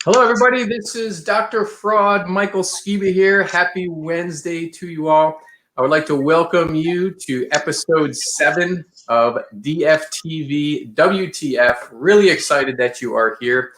Hello, everybody. This is Dr. Fraud, Michael Skiba here. Happy Wednesday to you all. I would like to welcome you to episode 7 of DFTV WTF. Really excited that you are here.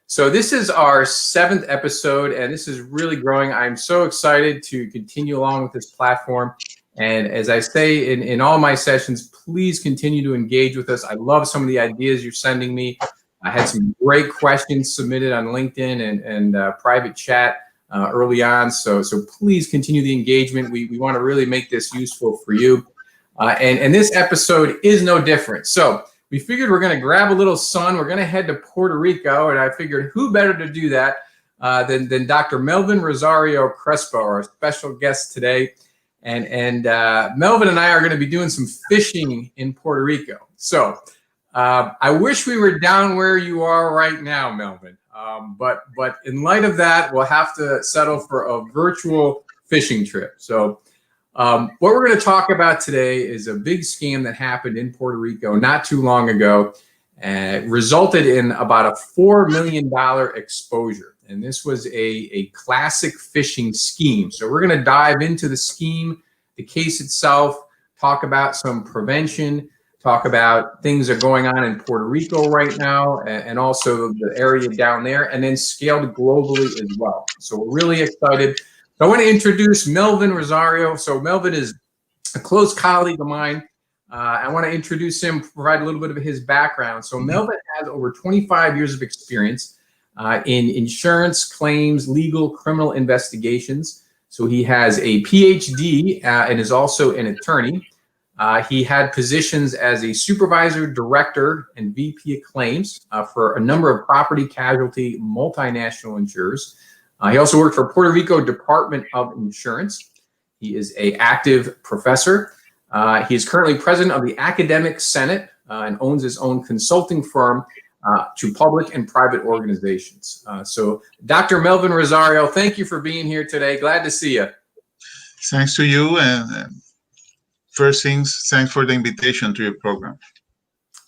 So this is our 7th episode, and this is really growing. I'm so excited to continue along with this platform. And as I say in all my sessions, please continue to engage with us. I love some of the ideas you're sending me. I had some great questions submitted on LinkedIn and private chat early on. So please continue the engagement. We want to really make this useful for you. And this episode is no different. So we figured we're going to grab a little sun. We're going to head to Puerto Rico. And I figured who better to do that than Dr. Melvin Rosario Crespo, our special guest today. And Melvin and I are going to be doing some fishing in Puerto Rico. So I wish we were down where you are right now, Melvin. But in light of that, we'll have to settle for a virtual fishing trip. So what we're going to talk about today is a big scam that happened in Puerto Rico not too long ago, and resulted in about a $4 million exposure. And this was a classic phishing scheme. So we're going to dive into the scheme, the case itself, talk about some prevention, talk about things that are going on in Puerto Rico right now, and also the area down there, and then scaled globally as well. So we're really excited. I want to introduce Melvin Rosario. So Melvin is a close colleague of mine. I want to introduce him, provide a little bit of his background. So Melvin has over 25 years of experience in insurance, claims, legal, criminal investigations. So he has a PhD and is also an attorney. He had positions as a supervisor, director, and VP of claims for a number of property casualty multinational insurers. He also worked for Puerto Rico Department of Insurance. He is an active professor. He is currently president of the Academic Senate and owns his own consulting firm to public and private organizations. So Dr. Melvin Rosario, thank you for being here today. Glad to see you. Thanks to you. And first things, thanks for the invitation to your program.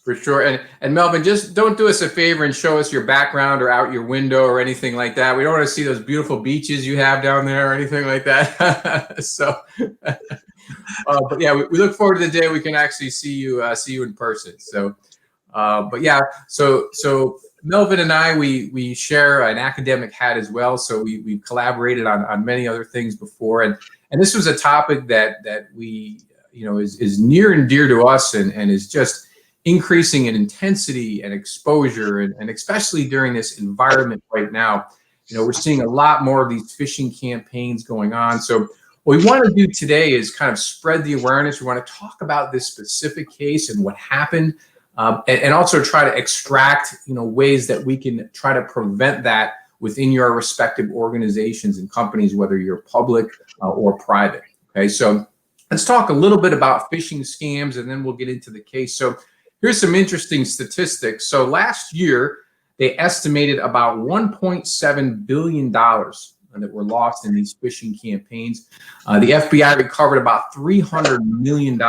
For sure. And Melvin, just don't do us a favor and show us your background or out your window or anything like that. We don't want to see those beautiful beaches you have down there or anything like that. So, but yeah, we look forward to the day we can actually see you in person. So, but yeah, so Melvin and I, we share an academic hat as well. So we've collaborated on many other things before. And this was a topic that we, is near and dear to us and is just increasing in intensity and exposure, and especially during this environment right now. We're seeing a lot more of these phishing campaigns going on. So what we want to do today is kind of spread the awareness. We want to talk about this specific case and what happened, and also try to extract, ways that we can try to prevent that within your respective organizations and companies, whether you're public or private. Okay, so let's talk a little bit about phishing scams, and then we'll get into the case. So here's some interesting statistics. So last year, they estimated about $1.7 billion that were lost in these phishing campaigns. The FBI recovered about $300 million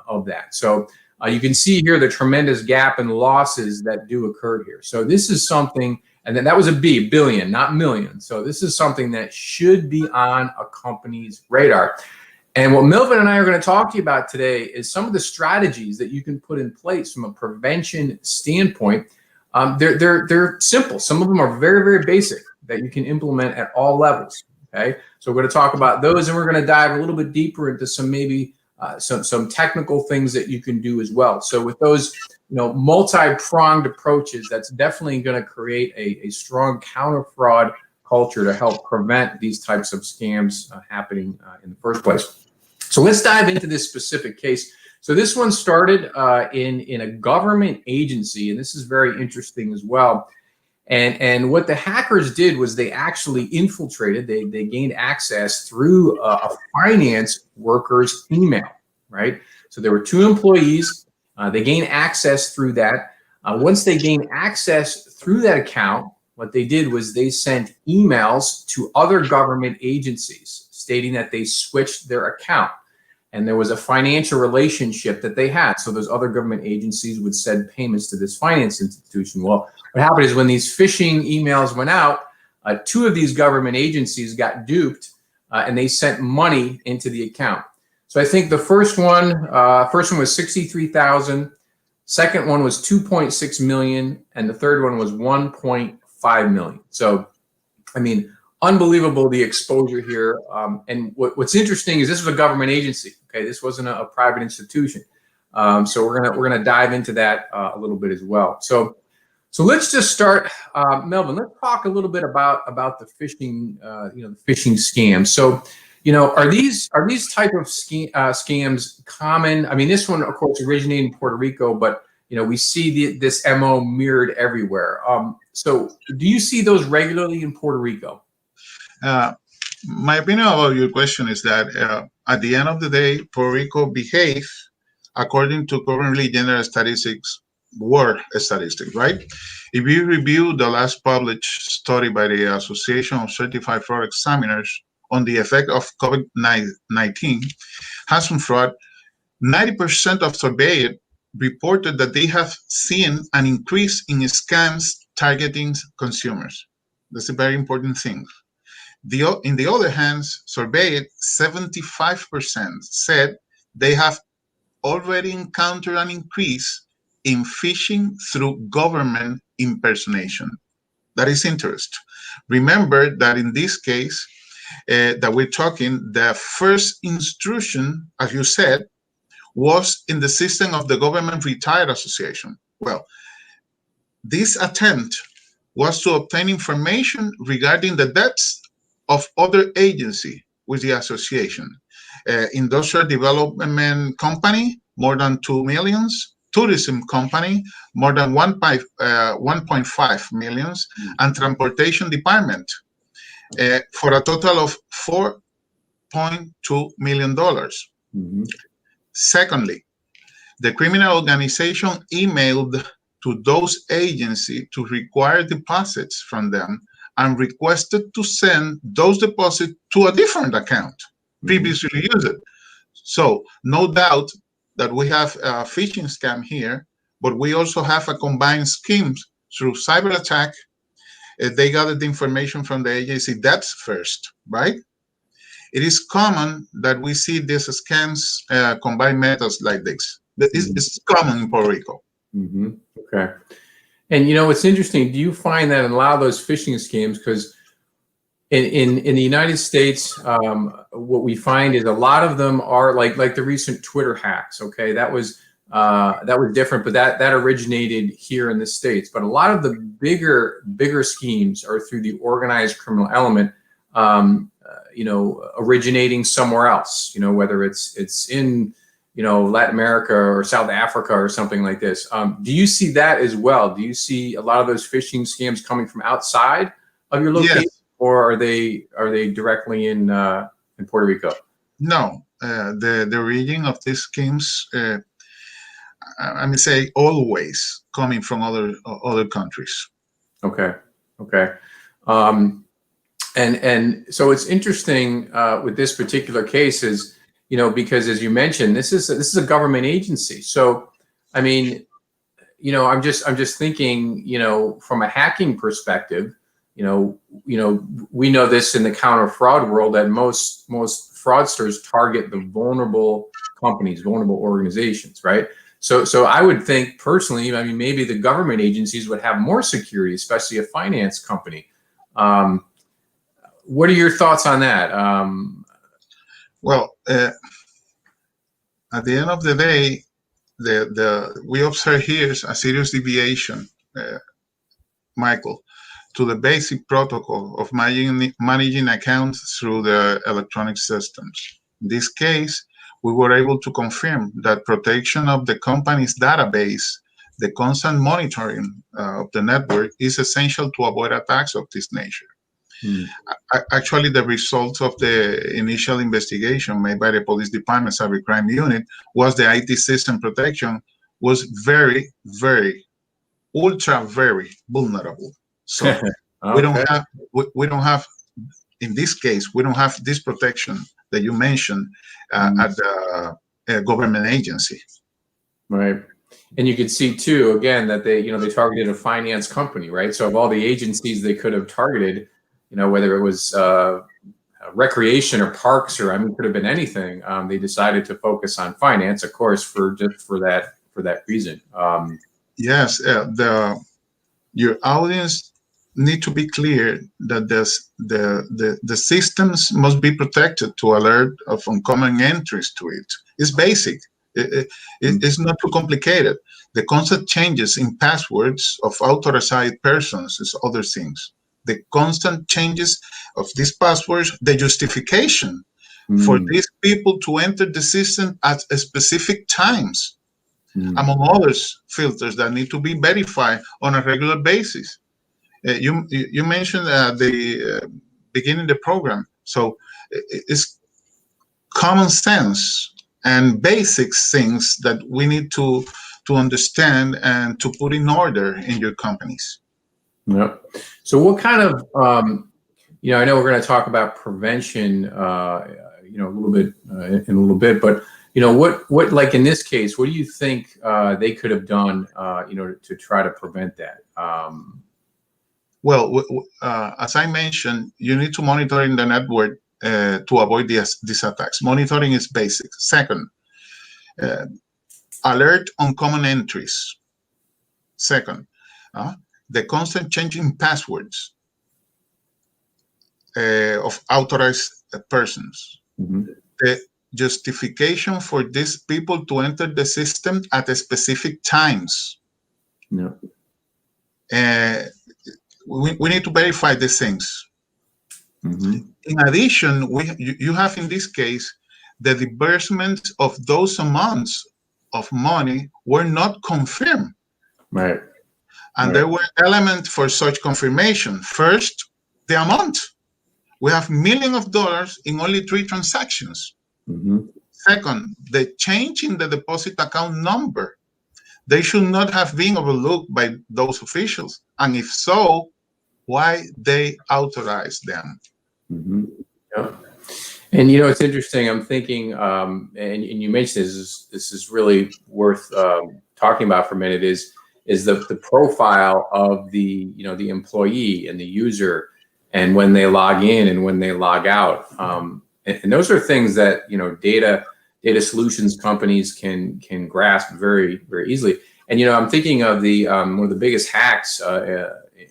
of that. So you can see here the tremendous gap in losses that do occur here. So this is something, and then that was a billion, not million. So this is something that should be on a company's radar. And what Melvin and I are going to talk to you about today is some of the strategies that you can put in place from a prevention standpoint. They're simple. Some of them are very, very basic that you can implement at all levels. Okay, so we're going to talk about those, and we're going to dive a little bit deeper into some maybe some technical things that you can do as well. So with those multi-pronged approaches, that's definitely going to create a strong counter fraud culture to help prevent these types of scams happening in the first place. So let's dive into this specific case. So this one started in a government agency, and this is very interesting as well. And what the hackers did was they actually infiltrated, they gained access through a finance worker's email, right? So there were 2 employees, they gained access through that. Once they gained access through that account, what they did was they sent emails to other government agencies stating that they switched their account. and there was a financial relationship that they had. So those other government agencies would send payments to this finance institution. Well, what happened is when these phishing emails went out, two of these government agencies got duped, and they sent money into the account. So I think the first one was 63,000. Second one was 2.6 million, and the third one was 1.5 million. So, I mean, unbelievable the exposure here. And what's interesting is this was a government agency. Okay, this wasn't a private institution. So we're gonna dive into that a little bit as well. So let's just start, Melvin. Let's talk a little bit about the phishing, the phishing scams. So, are these type of scams common? I mean, this one, of course, originated in Puerto Rico, but we see this MO mirrored everywhere. So, do you see those regularly in Puerto Rico? My opinion about your question is that at the end of the day, Puerto Rico behaves according to currently general statistics, world statistics, right? If you review the last published study by the Association of Certified Fraud Examiners on the effect of COVID-19 handsome fraud, 90% of surveyed reported that they have seen an increase in scams targeting consumers. That's a very important thing. In the other hand, surveyed 75% said they have already encountered an increase in phishing through government impersonation. That is interesting. Remember that in this case that we're talking, the first intrusion, as you said, was in the system of the Government Retired Association. Well, this attempt was to obtain information regarding the debts of other agency with the association. Industrial Development Company, more than 2 millions. Tourism Company, more than 1.5 millions. And Transportation Department, for a total of $4.2 million. Mm-hmm. Secondly, the criminal organization emailed to those agencies to require deposits from them and requested to send those deposits to a different account previously used. So no doubt that we have a phishing scam here, but we also have a combined scheme through cyber attack. They gathered the information from the agency debts first, right? It is common that we see these scams combine methods like this. It's common in Puerto Rico. Mm-hmm. Okay. And what's interesting, do you find that in a lot of those phishing schemes, because in the United States, what we find is a lot of them are like the recent Twitter hacks. Okay, that was different, but that originated here in the States. But a lot of the bigger schemes are through the organized criminal element, originating somewhere else. Whether it's in Latin America or South Africa or something like this. Do you see that as well? Do you see a lot of those phishing scams coming from outside of your location? Yes. Or are they directly in Puerto Rico? No, the origin of these schemes, I mean, say always coming from other countries. Okay. And so it's interesting with this particular case is, because as you mentioned, this is a government agency. So, I mean, I'm just thinking, from a hacking perspective. We know this in the counter fraud world that most fraudsters target the vulnerable companies, vulnerable organizations, right? So I would think personally, I mean, maybe the government agencies would have more security, especially a finance company. What are your thoughts on that? Well, at the end of the day, we observe here a serious deviation, Michael, to the basic protocol of managing accounts through the electronic systems. In this case, we were able to confirm that protection of the company's database, the constant monitoring of the network is essential to avoid attacks of this nature. Actually, the results of the initial investigation made by the police department cybercrime unit was the IT system protection was very, very, ultra very vulnerable. So Okay. we don't have in this case, we don't have this protection that you mentioned at the government agency. Right. And you could see too, again, that they targeted a finance company, right? So of all the agencies they could have targeted, whether it was recreation or parks, or it could have been anything. They decided to focus on finance, of course, for that reason. Yes, your audience need to be clear that the systems must be protected to alert of uncommon entries to it. It's basic. It's not too complicated. The constant changes in passwords of authorized persons is other things. The constant changes of these passwords, the justification for these people to enter the system at specific times, among others, filters that need to be verified on a regular basis. You mentioned the beginning of the program, so it's common sense and basic things that we need to understand and to put in order in your companies. Yeah. So what kind of, I know we're going to talk about prevention, a little bit in a little bit, but what like in this case, what do you think they could have done, to try to prevent that? Well, as I mentioned, you need to monitor in the network to avoid these attacks. Monitoring is basic. Second, alert on common entries. Second, the constant changing passwords of authorized persons. The justification for these people to enter the system at specific times. No. We need to verify these things. In addition, you have in this case the disbursement of those amounts of money were not confirmed. Right. And there were elements for such confirmation. First, the amount. We have millions of dollars in only 3 transactions. Second, the change in the deposit account number. They should not have been overlooked by those officials. And if so, why they authorized them. Yeah. And it's interesting. I'm thinking, and you mentioned this is really worth talking about for a minute. Is the profile of the the employee and the user, and when they log in and when they log out, and those are things that data solutions companies can grasp very, very easily. And I'm thinking of the one of the biggest hacks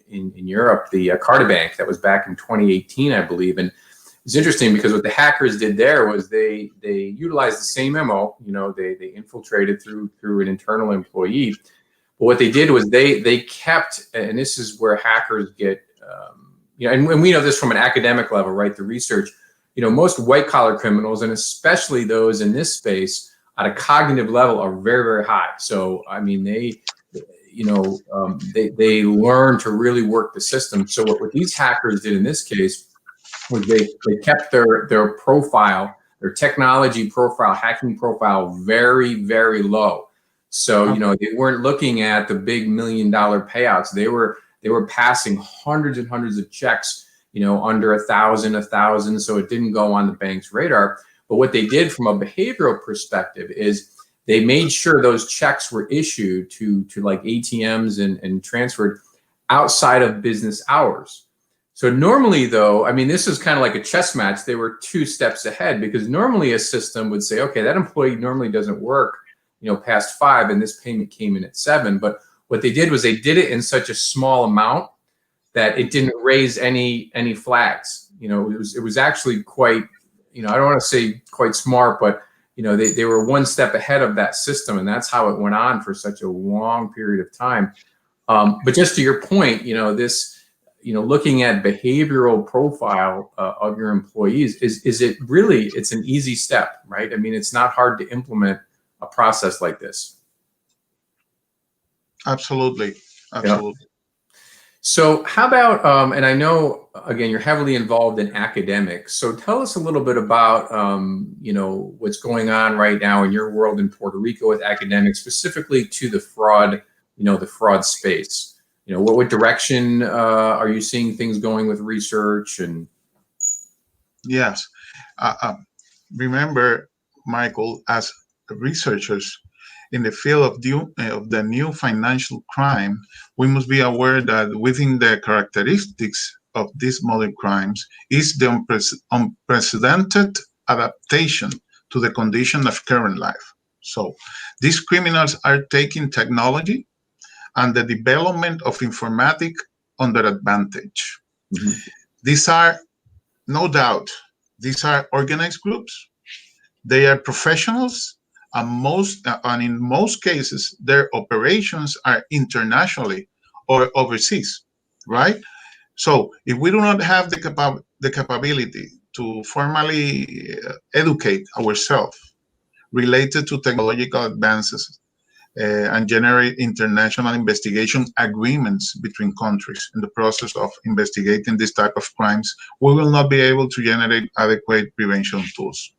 in Europe, the Cartabank, that was back in 2018, I believe. And it's interesting because what the hackers did there was they utilized the same MO. They infiltrated through an internal employee. But what they did was they kept, and this is where hackers get, and we know this from an academic level, right? The research, most white collar criminals, and especially those in this space, at a cognitive level, are very, very high. So I mean, they learn to really work the system. So what these hackers did in this case was they kept their profile, their technology profile, hacking profile, very, very low. So they weren't looking at the big $1 million payouts. They were passing hundreds and hundreds of checks, under 1,000, so it didn't go on the bank's radar. But what they did from a behavioral perspective is they made sure those checks were issued to like ATMs and transferred outside of business hours. So normally, though, I mean, this is kind of like a chess match. They were 2 steps ahead, because normally a system would say, okay, that employee normally doesn't work, past 5, and this payment came in at 7. But what they did was they did it in such a small amount that it didn't raise any flags. It was actually quite, I don't want to say quite smart, but they were 1 step ahead of that system, and that's how it went on for such a long period of time. But just to your point, this, looking at behavioral profile of your employees, is it really, it's an easy step, right? I mean, it's not hard to implement a process like this. Absolutely. Yeah. So how about, and I know, again, you're heavily involved in academics. So tell us a little bit about, what's going on right now in your world in Puerto Rico with academics, specifically to the fraud, the fraud space. What direction are you seeing things going with research? And Yes. Remember, Michael, as researchers in the field of the new financial crime, we must be aware that within the characteristics of these modern crimes is the unprecedented adaptation to the condition of current life. So these criminals are taking technology and the development of informatic under advantage. Mhm. These are, no doubt, these are organized groups. They are professionals, and in most cases, their operations are internationally or overseas, right? So, if we do not have the capability to formally educate ourselves related to technological advances and generate international investigation agreements between countries in the process of investigating this type of crimes, we will not be able to generate adequate prevention tools.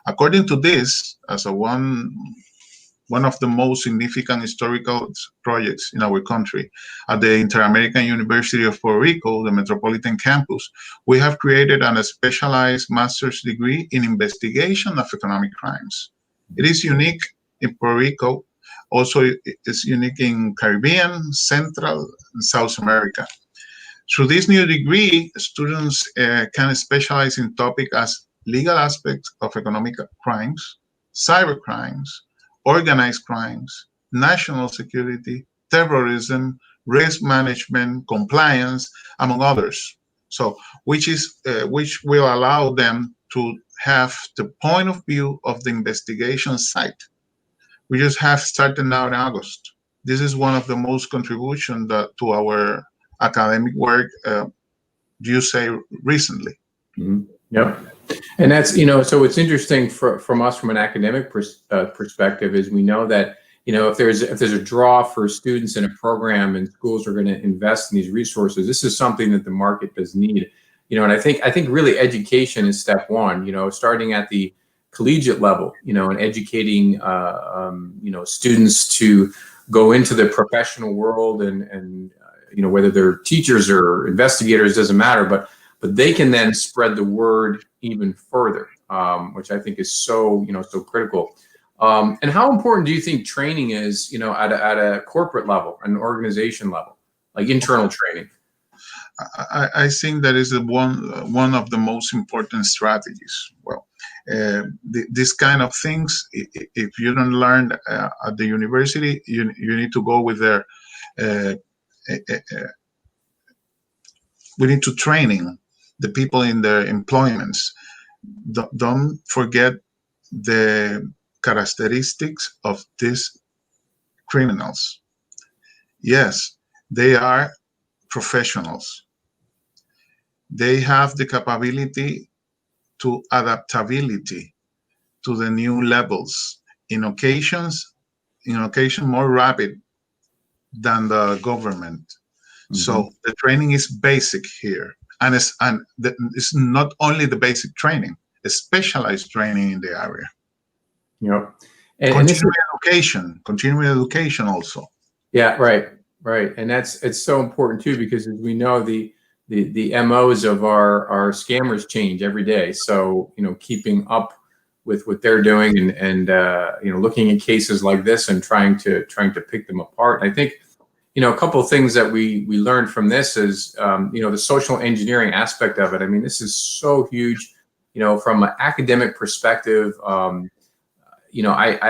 According to this, as one of the most significant historical projects in our country, at the Inter-American University of Puerto Rico, the Metropolitan Campus, we have created a specialized master's degree in investigation of economic crimes. It is unique in Puerto Rico. Also, it's unique in Caribbean, Central, and South America. Through this new degree, students can specialize in topics as legal aspects of economic crimes, cyber crimes, organized crimes, national security, terrorism, risk management, compliance, among others. So, which will allow them to have the point of view of the investigation site. We just have started now in August. This is one of the most contribution to our academic work, you say recently. Mhm. Yep. And that's, so what's interesting from us from an academic perspective is we know that, if there's a draw for students in a program and schools are going to invest in these resources, this is something that the market does need. And I think really education is step one, starting at the collegiate level, and educating, students to go into the professional world and whether they're teachers or investigators, doesn't matter, but they can then spread the word even further, which I think is so critical. And how important do you think training is, at a corporate level, an organization level, like internal training? I think that is one of the most important strategies. Well, this kind of things, if you don't learn at the university, you need to go with their. We need to training the people in their employments. Don't forget the characteristics of these criminals. Yes, they are professionals. They have the capability to adaptability to the new levels. In occasion more rapid than the government. Mm-hmm. So the training is basic here, and it's not only the basic training; it's specialized training in the area. Yep. Continuing education also. Yeah, right. And it's so important too, because as we know, the MOs of our scammers change every day. So, keeping up with what they're doing and looking at cases like this and trying to pick them apart. And I think, a couple of things that we learned from this is, the social engineering aspect of it. I mean, this is so huge, from an academic perspective. I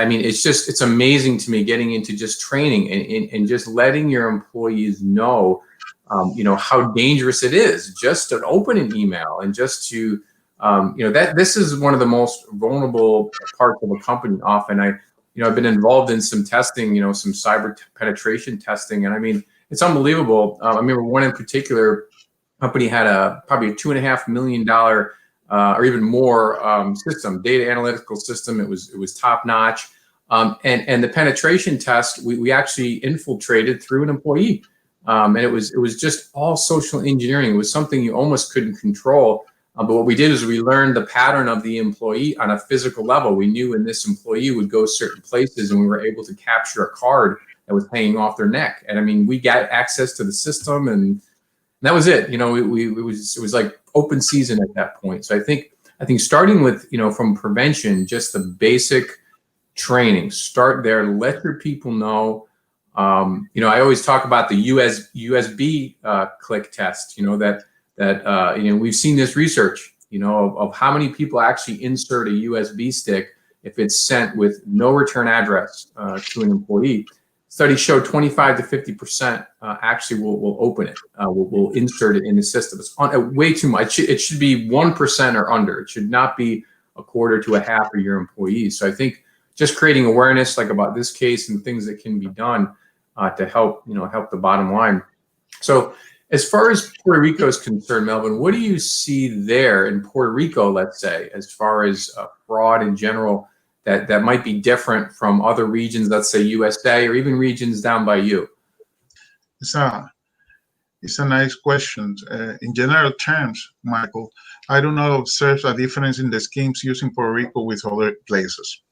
mean, it's amazing to me getting into just training and just letting your employees know, how dangerous it is just to open an email and just to, that this is one of the most vulnerable parts of a company often. I've been involved in some testing, some cyber penetration testing. And I mean, it's unbelievable. I remember one in particular company had probably a $2.5 million or even more system, data analytical system. It was top notch. And the penetration test, we actually infiltrated through an employee. And it was just all social engineering. It was something you almost couldn't control. But what we did is we learned the pattern of the employee on a physical level. We knew when this employee would go certain places, and we were able to capture a card that was hanging off their neck. And I mean, we got access to the system, and that was it. It was like open season at that point. So I think I think starting with, from prevention, just the basic training, start there, let your people know. I always talk about the USB click test, we've seen this research, of how many people actually insert a USB stick if it's sent with no return address to an employee. Studies show 25 to 50% actually will open it, will insert it in the system. It's way too much. It should be 1% or under. It should not be a quarter to a half of your employees. So I think just creating awareness, like about this case and things that can be done to help, help the bottom line. So as far as Puerto Rico is concerned, Melvin, what do you see there in Puerto Rico, let's say, as far as fraud in general, that might be different from other regions, let's say USA, or even regions down by you? It's a nice question. In general terms, Michael, I do not observe a difference in the schemes used in Puerto Rico with other places.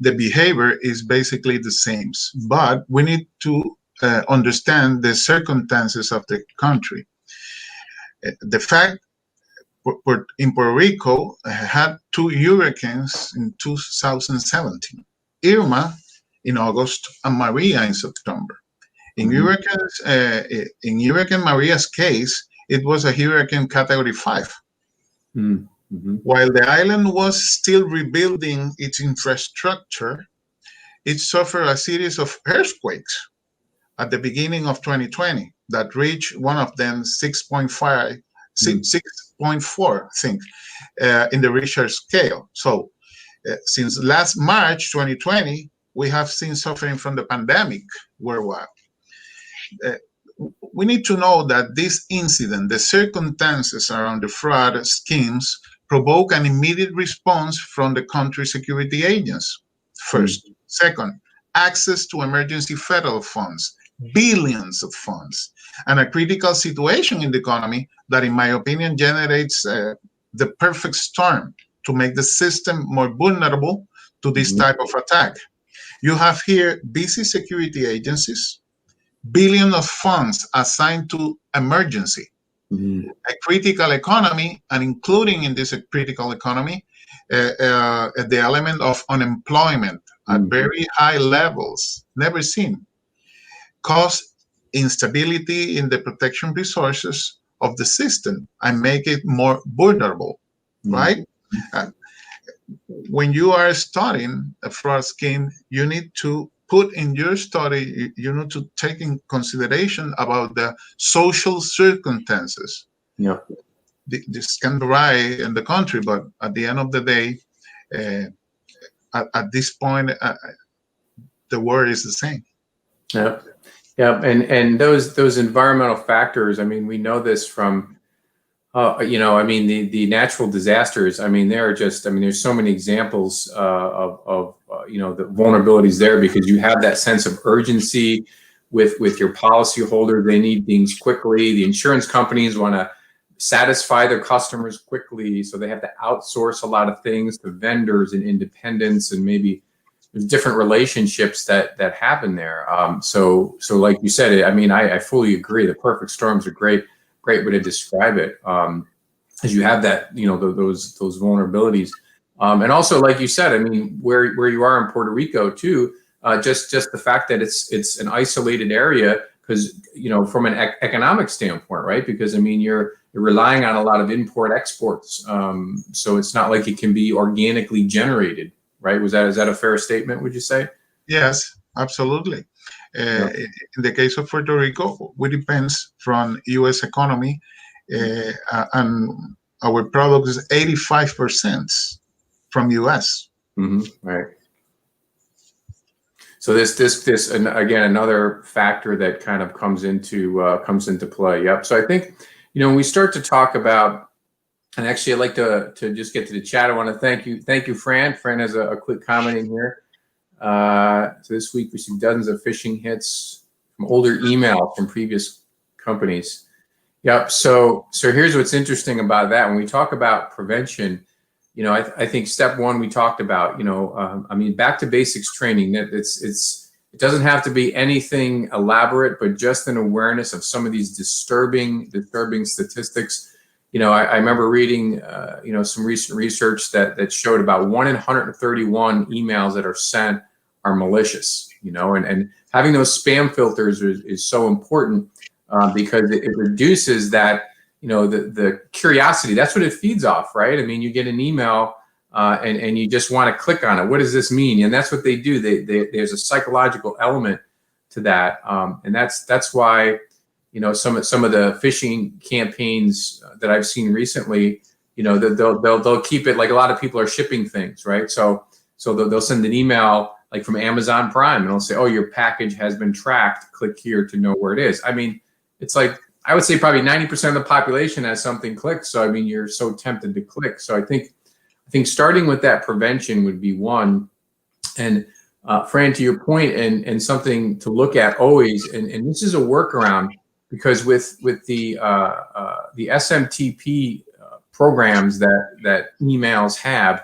The behavior is basically the same, but we need to understand the circumstances of the country. The fact in Puerto Rico had 2 hurricanes in 2017, Irma in August and Maria in September. In Hurricane Maria's case, it was a hurricane category 5. While the island was still rebuilding its infrastructure, it suffered a series of earthquakes at the beginning of 2020 that reached one of them 6.4, I think, in the Richter scale. So since last March 2020, we have seen suffering from the pandemic worldwide. We need to know that this incident, the circumstances around the fraud schemes, provoke an immediate response from the country's security agents. First. Second, access to emergency federal funds, billions of funds, and a critical situation in the economy that, in my opinion, generates the perfect storm to make the system more vulnerable to this type of attack. You have here busy security agencies, billions of funds assigned to emergency, a critical economy, and including in this critical economy, the element of unemployment at very high levels, never seen, cause instability in the protection resources of the system and make it more vulnerable, right? When you are studying a fraud scheme, you need to put in your study, you need to take in consideration about the social circumstances. This can vary in the country, but at the end of the day, at this point, the word is the same. And those environmental factors, I mean, we know this from, the natural disasters. I mean, there's so many examples of the vulnerabilities there, because you have that sense of urgency with your policyholder. They need things quickly. The insurance companies want to satisfy their customers quickly, so they have to outsource a lot of things to vendors and independents, and maybe there's different relationships that happen there. So like you said, I fully agree. The perfect storm is a great way to describe it. As you have that, those vulnerabilities, and also, like you said, where you are in Puerto Rico too, just the fact that it's an isolated area, because from an economic standpoint, right? Because you're relying on a lot of import exports, so it's not like it can be organically generated, right? Is that a fair statement, would you say? Yes, absolutely. In the case of Puerto Rico, we depends from U.S. economy, and our product is 85% from U.S. Right. So this, and again, another factor that kind of comes into play. Yep. So I think, when we start to talk about, and actually I'd like to just get to the chat. I want to thank you, Fran. Fran has a quick comment in here. So this week we see dozens of phishing hits from older emails from previous companies. Yep. So here's what's interesting about that. When we talk about prevention, I think step one we talked about. Back to basics training. That it doesn't have to be anything elaborate, but just an awareness of some of these disturbing statistics. I remember reading, some recent research that showed about 1 in 131 emails that are sent are malicious, and having those spam filters is so important because it reduces that, the curiosity. That's what it feeds off, right? I mean, you get an email and you just want to click on it. What does this mean? And that's what they do. There's a psychological element to that, and that's why. Some of the phishing campaigns that I've seen recently, they'll keep it like a lot of people are shipping things, right? So they'll send an email like from Amazon Prime, and they'll say, "Oh, your package has been tracked. Click here to know where it is." I mean, it's like I would say probably 90% of the population has something clicked. So I mean, you're so tempted to click. So I think starting with that prevention would be one. And Fran, to your point, and something to look at always, and this is a workaround. Because with the SMTP programs that emails have,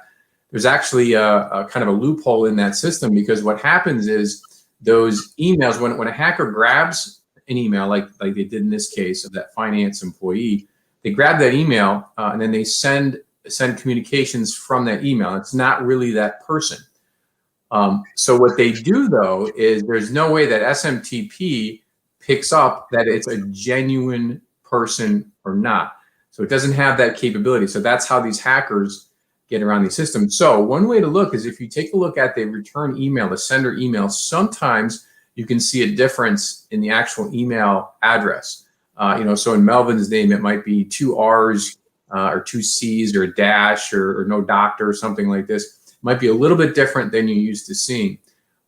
there's actually a kind of a loophole in that system, because what happens is those emails, when a hacker grabs an email, like they did in this case of that finance employee, they grab that email and then they send communications from that email. It's not really that person. So what they do though is there's no way that SMTP picks up that it's a genuine person or not. So it doesn't have that capability. So that's how these hackers get around these systems. So one way to look is if you take a look at the return email, the sender email, sometimes you can see a difference in the actual email address. So in Melvin's name, it might be 2 R's or 2 C's or a dash or no doctor or something like this. It might be a little bit different than you're used to seeing.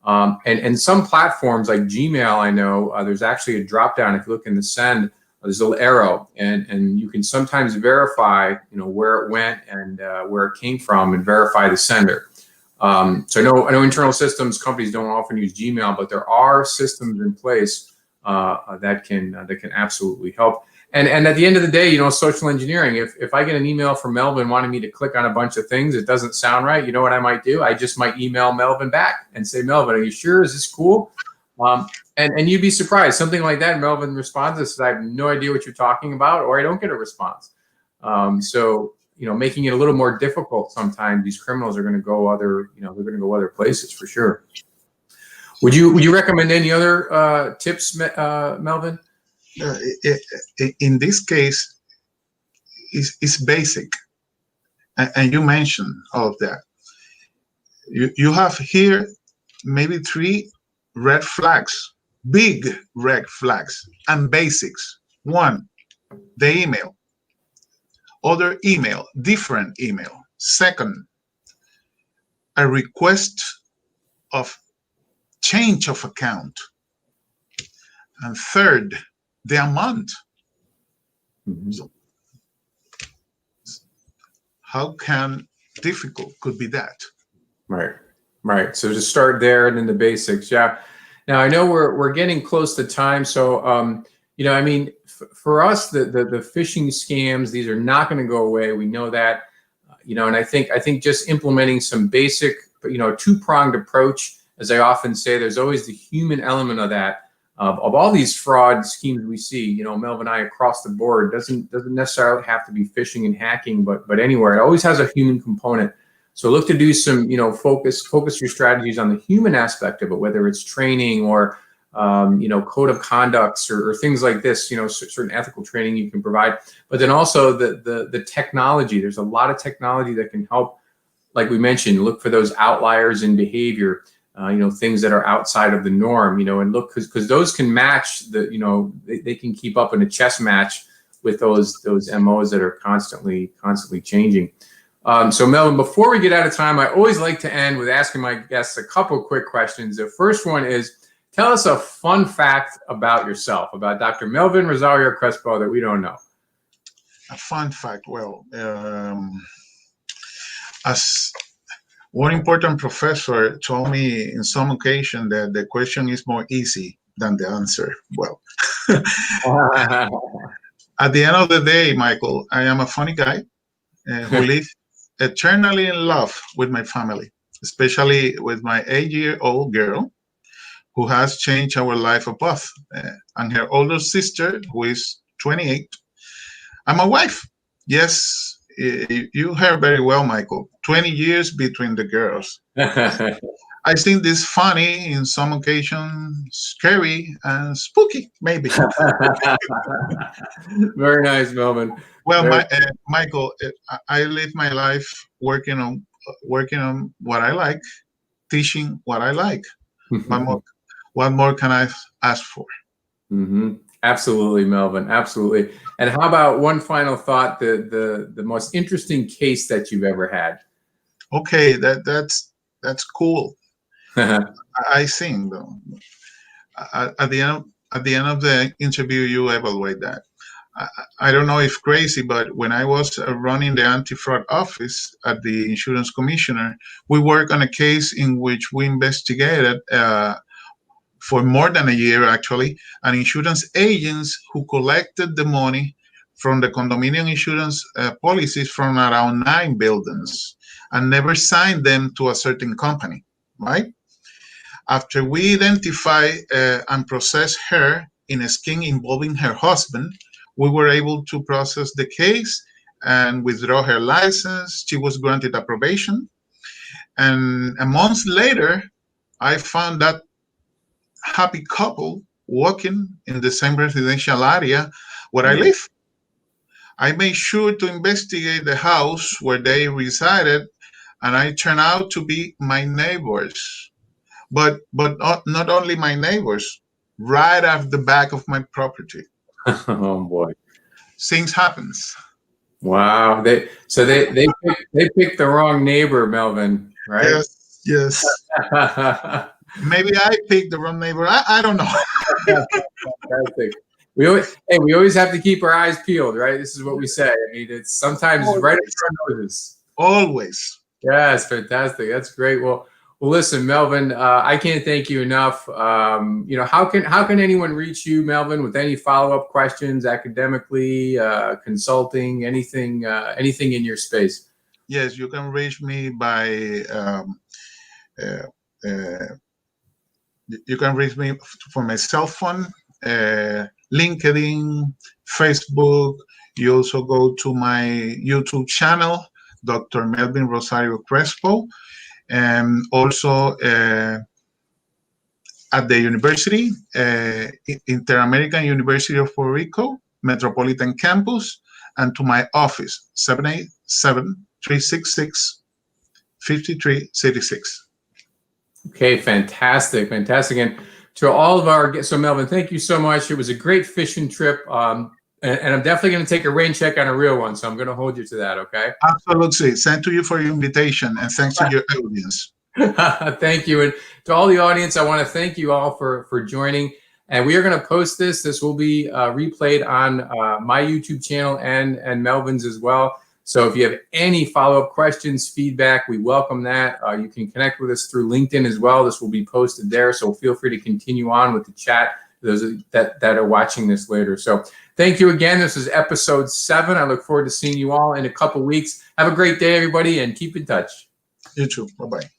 And some platforms like Gmail, I know there's actually a drop down. If you look in the send, there's a little arrow, and you can sometimes verify, where it went and where it came from, and verify the sender. So I know internal systems companies don't often use Gmail, but there are systems in place that can absolutely help. And at the end of the day, social engineering. If I get an email from Melvin wanting me to click on a bunch of things, it doesn't sound right. You know what I might do? I just might email Melvin back and say, Melvin, are you sure? Is this cool? And you'd be surprised. Something like that, Melvin responds and says, I have no idea what you're talking about, or I don't get a response. So making it a little more difficult sometimes. These criminals are going to go other places for sure. Would you recommend any other tips, Melvin? In this case, it's basic, and you mentioned all of that. You have here maybe 3 red flags, big red flags, and basics. 1, the email. Other email, different email. 2nd, a request of change of account. And 3rd, the amount. Mm-hmm. So how difficult could be that? Right. So just start there, and then the basics. Yeah. Now I know we're getting close to time, so for us, the phishing scams, these are not going to go away. We know that, and I think just implementing some basic, 2-pronged approach, as I often say, there's always the human element of that. Of all these fraud schemes we see, Melvin and I across the board, doesn't necessarily have to be phishing and hacking, but anywhere, it always has a human component. So look to do some, focus your strategies on the human aspect of it, whether it's training or, code of conducts or things like this, certain ethical training you can provide. But then also the technology. There's a lot of technology that can help, like we mentioned, look for those outliers in behavior. Things that are outside of the norm, and look, because those can match they can keep up in a chess match with those MOs that are constantly changing. So Melvin, before we get out of time, I always like to end with asking my guests a couple quick questions. The first one is, tell us a fun fact about yourself, about Dr. Melvin Rosario Crespo that we don't know. A fun fact. Well, as one important professor told me in some occasion that the question is more easy than the answer. Well, at the end of the day, Michael, I am a funny guy who lives eternally in love with my family, especially with my 8-year-old girl, who has changed our life of both, and her older sister, who is 28, and my wife, Yes, you heard very well, Michael. 20 years between the girls. I think this funny, in some occasions, scary and spooky, maybe. Very nice, Melvin. Well, Very. Michael, I live my life working on what I like, teaching what I like. What more, what more can I ask for? Mm-hmm. Absolutely, Melvin. Absolutely. And how about one final thought? The most interesting case that you've ever had. Okay, that's cool. I think though, at the end of the interview, you evaluate that. I don't know if crazy, but when I was running the anti-fraud office at the insurance commissioner, we worked on a case in which we investigated for more than a year, actually, an insurance agents who collected the money from the condominium insurance policies from around 9 buildings and never signed them to a certain company, right? After we identify and process her in a scheme involving her husband, we were able to process the case and withdraw her license. She was granted approbation. And a month later, I found that happy couple walking in the same residential area where I live. I made sure to investigate the house where they resided, and I turned out to be my neighbors. But not only my neighbors, right off the back of my property. Oh boy. Things happens. Wow. They picked the wrong neighbor, Melvin, right? Yes. Maybe I picked the wrong neighbor. I don't know. Fantastic. We always have to keep our eyes peeled, right? This is what we say. I mean, it's sometimes it's right under our noses. Always. Yes, fantastic. That's great. Well, listen, Melvin, I can't thank you enough. How can anyone reach you, Melvin, with any follow-up questions, academically, consulting, anything in your space? Yes, you can reach me by you can reach me for my cell phone, LinkedIn, Facebook. You also go to my YouTube channel, Dr. Melvin Rosario Crespo, and also at the university, Inter-American University of Puerto Rico, Metropolitan Campus, and to my office, 787-366-5336. Okay, fantastic. And to all of our guests, so Melvin, thank you so much. It was a great fishing trip. And I'm definitely going to take a rain check on a real one. So I'm going to hold you to that. Okay. Absolutely. Thank you for your invitation, and thanks to your audience. Thank you. And to all the audience, I want to thank you all for joining. And we are going to post this. This will be replayed on my YouTube channel and Melvin's as well. So if you have any follow-up questions, feedback, we welcome that. You can connect with us through LinkedIn as well. This will be posted there. So feel free to continue on with the chat, those that are watching this later. So thank you again. This is episode 7. I look forward to seeing you all in a couple weeks. Have a great day, everybody, and keep in touch. You too. Bye-bye.